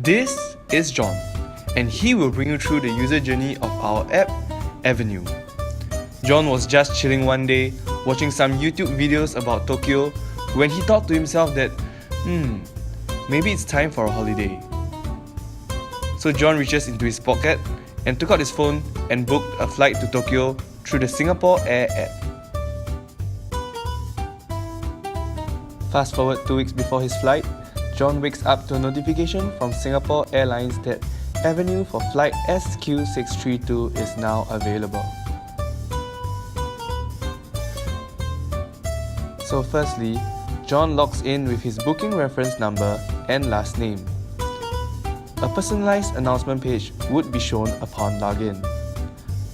This is John, and he will bring you through the user journey of our app, AirVenue. John was just chilling one day, watching some YouTube videos about Tokyo, when he thought to himself that, maybe it's time for a holiday. So John reaches into his pocket and took out his phone and booked a flight to Tokyo through the Singapore Air app. Fast forward 2 weeks before his flight, John wakes up to a notification from Singapore Airlines that AirVenue for flight SQ632 is now available. So firstly, John logs in with his booking reference number and last name. A personalized announcement page would be shown upon login.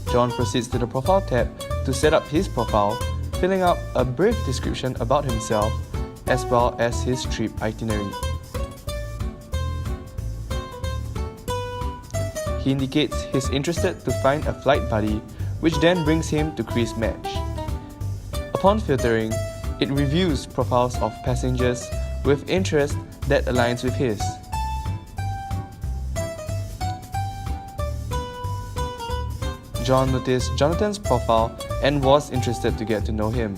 John proceeds to the Profile tab to set up his profile, filling out a brief description about himself as well as his trip itinerary. He indicates he's interested to find a flight buddy, which then brings him to Crease Match. Upon filtering, it reviews profiles of passengers with interest that aligns with his. John noticed Jonathan's profile and was interested to get to know him.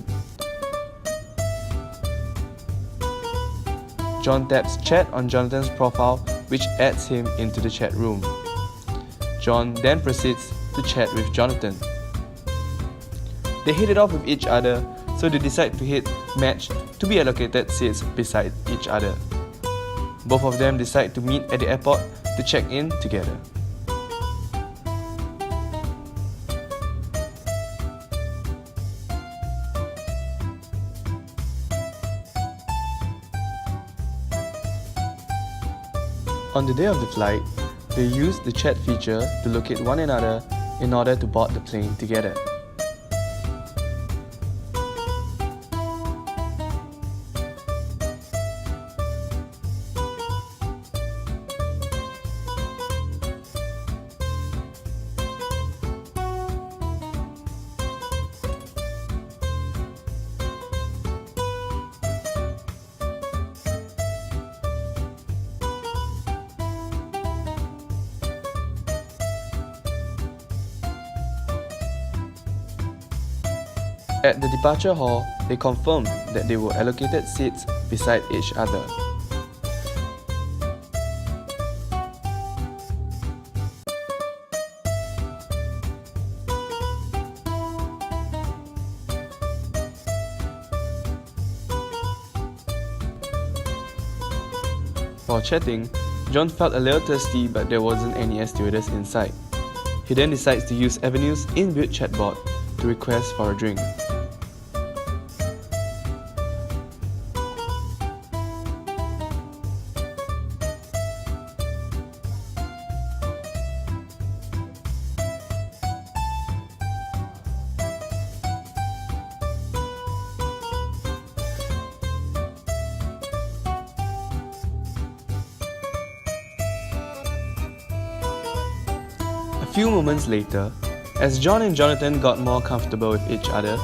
John taps chat on Jonathan's profile, which adds him into the chat room. John then proceeds to chat with Jonathan. They hit it off with each other, so they decide to hit match to be allocated seats beside each other. Both of them decide to meet at the airport to check in together. On the day of the flight, they used the chat feature to locate one another in order to board the plane together. At the departure hall, they confirmed that they were allocated seats beside each other. While chatting, John felt a little thirsty, but there wasn't any air stewardess in sight. He then decides to use AirVenue's inbuilt chatbot to request for a drink. A few moments later, as John and Jonathan got more comfortable with each other,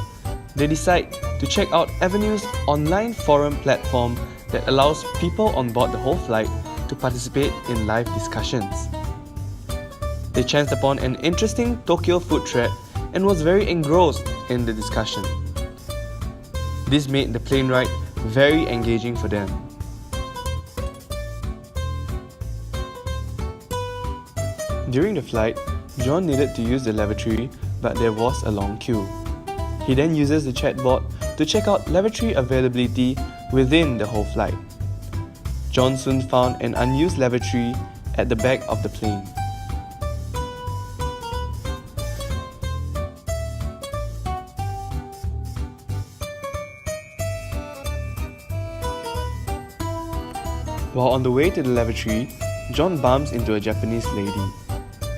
they decide to check out AirVenue's online forum platform that allows people on board the whole flight to participate in live discussions. They chanced upon an interesting Tokyo food thread and was very engrossed in the discussion. This made the plane ride very engaging for them. During the flight, John needed to use the lavatory, but there was a long queue. He then uses the chatbot to check out lavatory availability within the whole flight. John soon found an unused lavatory at the back of the plane. While on the way to the lavatory, John bumps into a Japanese lady.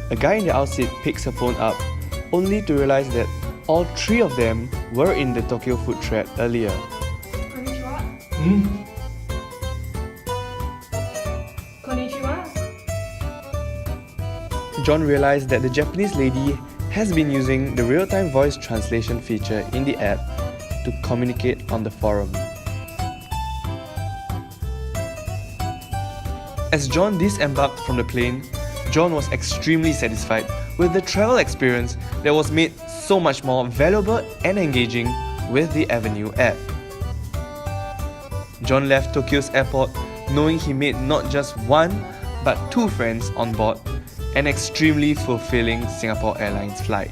A guy in the outseat picks her phone up, only to realize that all three of them were in the Tokyo food thread earlier. Konnichiwa. Konnichiwa. John realized that the Japanese lady has been using the real-time voice translation feature in the app to communicate on the forum. As John disembarked from the plane, John was extremely satisfied with the travel experience that was made so much more valuable and engaging with the AirVenue app. John left Tokyo's airport knowing he made not just one but two friends on board an extremely fulfilling Singapore Airlines flight.